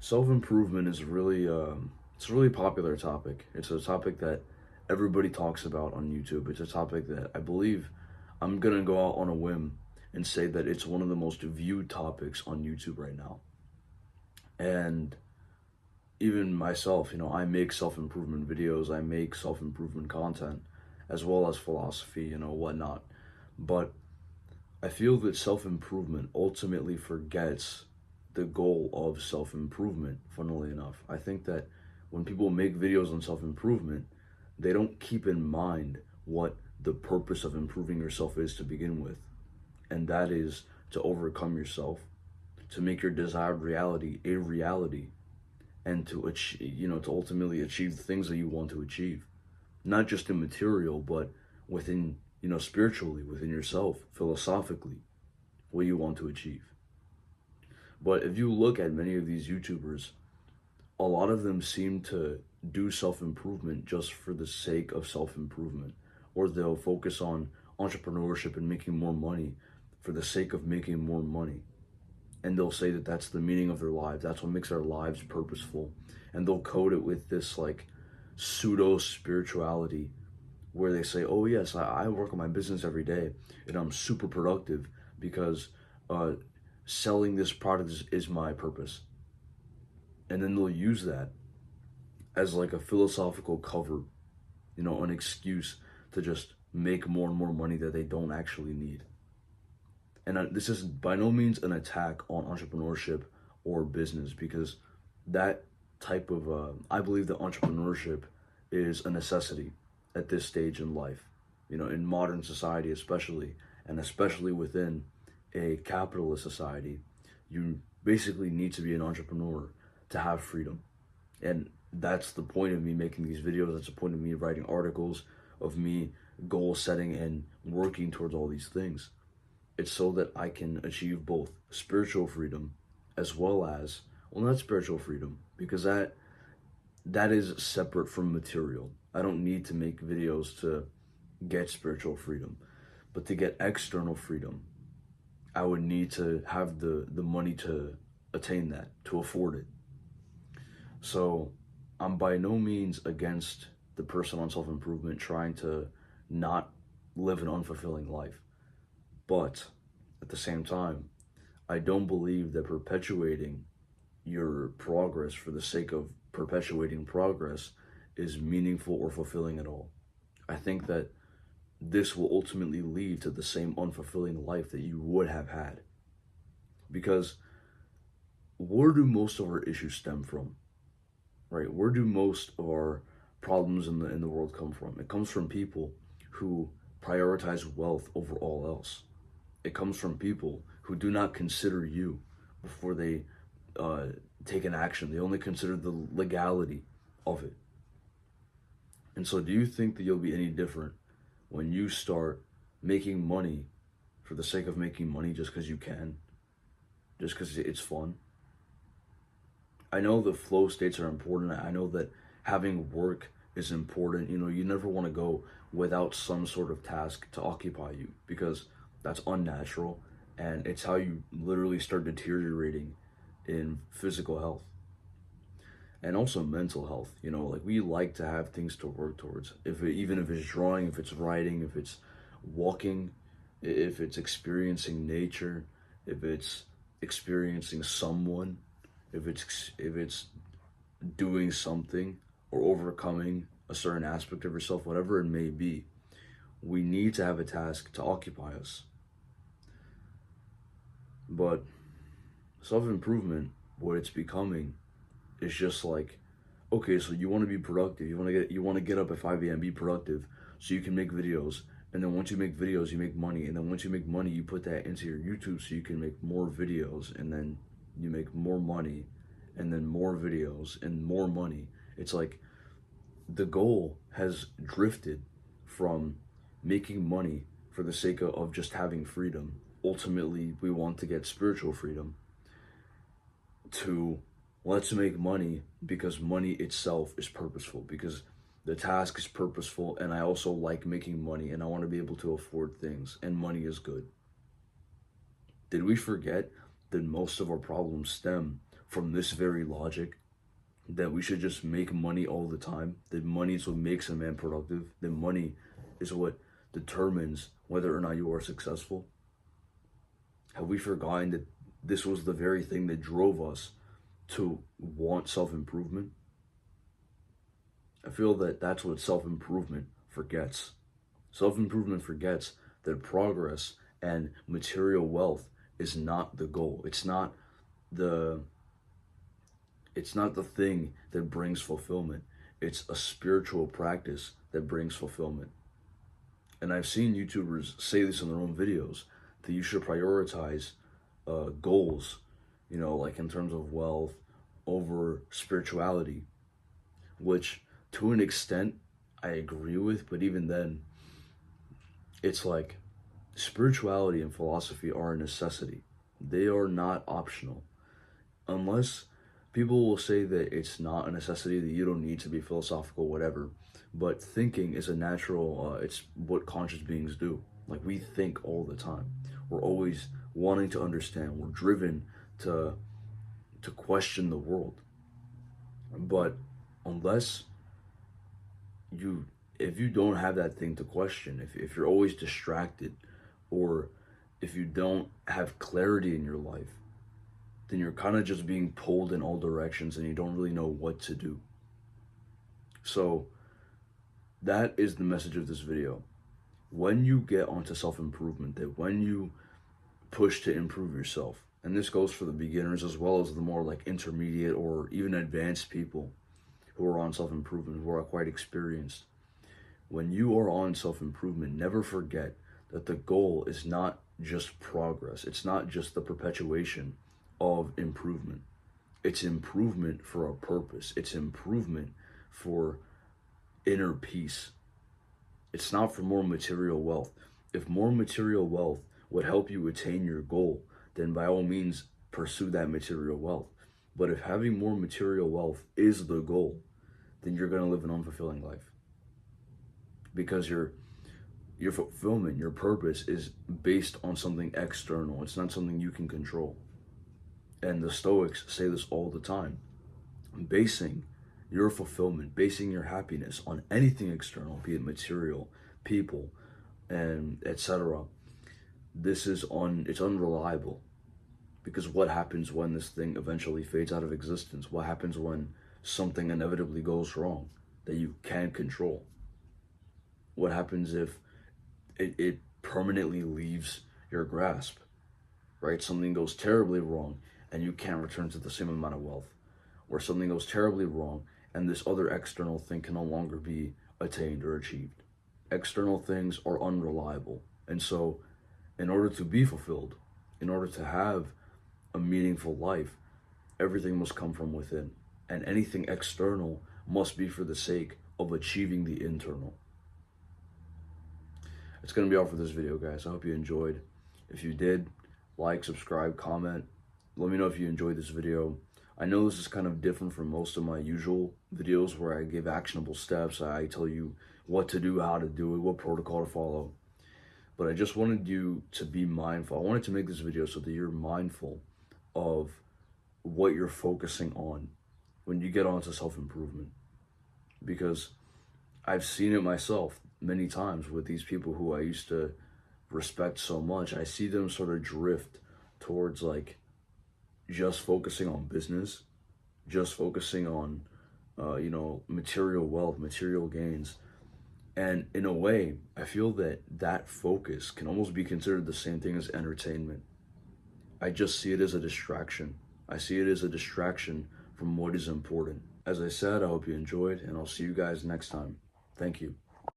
Self-improvement is really it's a really popular topic. It's a topic that everybody talks about on YouTube. It's a topic that I believe I'm gonna go out on a whim and say that it's one of the most viewed topics on YouTube right now. And even myself, I make self-improvement videos, I make self-improvement content, as well as philosophy, whatnot. But I feel that self-improvement ultimately forgets the goal of self-improvement, funnily enough. I think that when people make videos on self-improvement, they don't keep in mind what the purpose of improving yourself is to begin with. And that is to overcome yourself, to make your desired reality a reality, and to achieve, to ultimately achieve the things that you want to achieve. Not just in material, but within, spiritually, within yourself, philosophically, what you want to achieve. But if you look at many of these YouTubers, a lot of them seem to do self improvement just for the sake of self improvement, or they'll focus on entrepreneurship and making more money for the sake of making more money. And they'll say that that's the meaning of their lives, that's what makes their lives purposeful. And they'll code it with this like pseudo spirituality where they say, oh, yes, I work on my business every day and I'm super productive because uh, selling this product is my purpose. And then they'll use that as like a philosophical cover, an excuse to just make more and more money that they don't actually need. And this is by no means an attack on entrepreneurship or business, because that type of, I believe that entrepreneurship is a necessity at this stage in life, in modern society especially, and especially within a capitalist society. You basically need to be an entrepreneur to have freedom. And that's the point of me making these videos. That's the point of me writing articles, of me goal setting and working towards all these things. It's so that I can achieve both spiritual freedom as well as, well, not spiritual freedom, because that is separate from material. I don't need to make videos to get spiritual freedom, but to get external freedom, I would need to have the money to attain that, to afford it. So I'm by no means against the person on self-improvement trying to not live an unfulfilling life. But at the same time, I don't believe that perpetuating your progress for the sake of perpetuating progress is meaningful or fulfilling at all. I think that this will ultimately lead to the same unfulfilling life that you would have had. Because where do most of our issues stem from? Right? Where do most of our problems in the world come from? It comes from people who prioritize wealth over all else. It comes from people who do not consider you before they take an action. They only consider the legality of it. And so, do you think that you'll be any different when you start making money for the sake of making money just because you can, just because it's fun? I know the flow states are important. I know that having work is important. You never want to go without some sort of task to occupy you, because that's unnatural, and it's how you literally start deteriorating in physical health and also mental health. Like, we like to have things to work towards. Even if it's drawing, if it's writing, if it's walking, if it's experiencing nature, if it's experiencing someone, if it's doing something or overcoming a certain aspect of yourself, whatever it may be, we need to have a task to occupy us. But self-improvement, what it's becoming, is just like, okay, so you want to be productive, you want to get up at 5 a.m., be productive, so you can make videos. And then once you make videos, you make money. And then once you make money, you put that into your YouTube so you can make more videos. And then you make more money, and then more videos and more money. It's like the goal has drifted from making money for the sake of just having freedom. Ultimately, we want to get spiritual freedom, to let's make money because money itself is purposeful, because the task is purposeful, and I also like making money, and I want to be able to afford things, and money is good. Did we forget that most of our problems stem from this very logic, that we should just make money all the time, that money is what makes a man productive, that money is what determines whether or not you are successful? Have we forgotten that this was the very thing that drove us to want self-improvement? I feel that that's what self-improvement forgets. Self-improvement forgets that progress and material wealth is not the goal. The it's not the thing that brings fulfillment. It's a spiritual practice that brings fulfillment. And I've seen YouTubers say this in their own videos, that you should prioritize goals, like in terms of wealth over spirituality, which to an extent I agree with, but even then, it's like spirituality and philosophy are a necessity. They are not optional. Unless people will say that it's not a necessity, that you don't need to be philosophical, whatever. But thinking is a natural, it's what conscious beings do. Like, we think all the time. We're always wanting to understand. We're driven to question the world. But unless if you don't have that thing to question, if you're always distracted, or if you don't have clarity in your life, then you're kind of just being pulled in all directions and you don't really know what to do. So that is the message of this video. When you get onto self-improvement, that when you push to improve yourself, and this goes for the beginners as well as the more like intermediate or even advanced people who are on self-improvement, who are quite experienced. When you are on self-improvement, never forget that the goal is not just progress. It's not just the perpetuation of improvement. It's improvement for a purpose. It's improvement for inner peace. It's not for more material wealth. If more material wealth would help you attain your goal, then by all means pursue that material wealth. But if having more material wealth is the goal, then you're going to live an unfulfilling life. Because your fulfillment, your purpose is based on something external. It's not something you can control. And the Stoics say this all the time. Basing your fulfillment, basing your happiness on anything external, be it material, people, and etc., it's unreliable. Because what happens when this thing eventually fades out of existence? What happens when something inevitably goes wrong that you can't control? What happens if it permanently leaves your grasp, right? Something goes terribly wrong and you can't return to the same amount of wealth. Or something goes terribly wrong and this other external thing can no longer be attained or achieved. External things are unreliable. And so in order to be fulfilled, in order to have a meaningful life, everything must come from within. And anything external must be for the sake of achieving the internal. It's going to be all for this video, guys. I hope you enjoyed. If you did, like, subscribe, comment. Let me know if you enjoyed this video. I know this is kind of different from most of my usual videos where I give actionable steps. I tell you what to do, how to do it, what protocol to follow. But I just wanted you to be mindful. I wanted to make this video so that you're mindful of what you're focusing on when you get onto self-improvement. Because I've seen it myself many times with these people who I used to respect so much. I see them sort of drift towards like just focusing on business, just focusing on, material wealth, material gains. And in a way, I feel that that focus can almost be considered the same thing as entertainment. I just see it as a distraction. I see it as a distraction from what is important. As I said, I hope you enjoyed, and I'll see you guys next time. Thank you.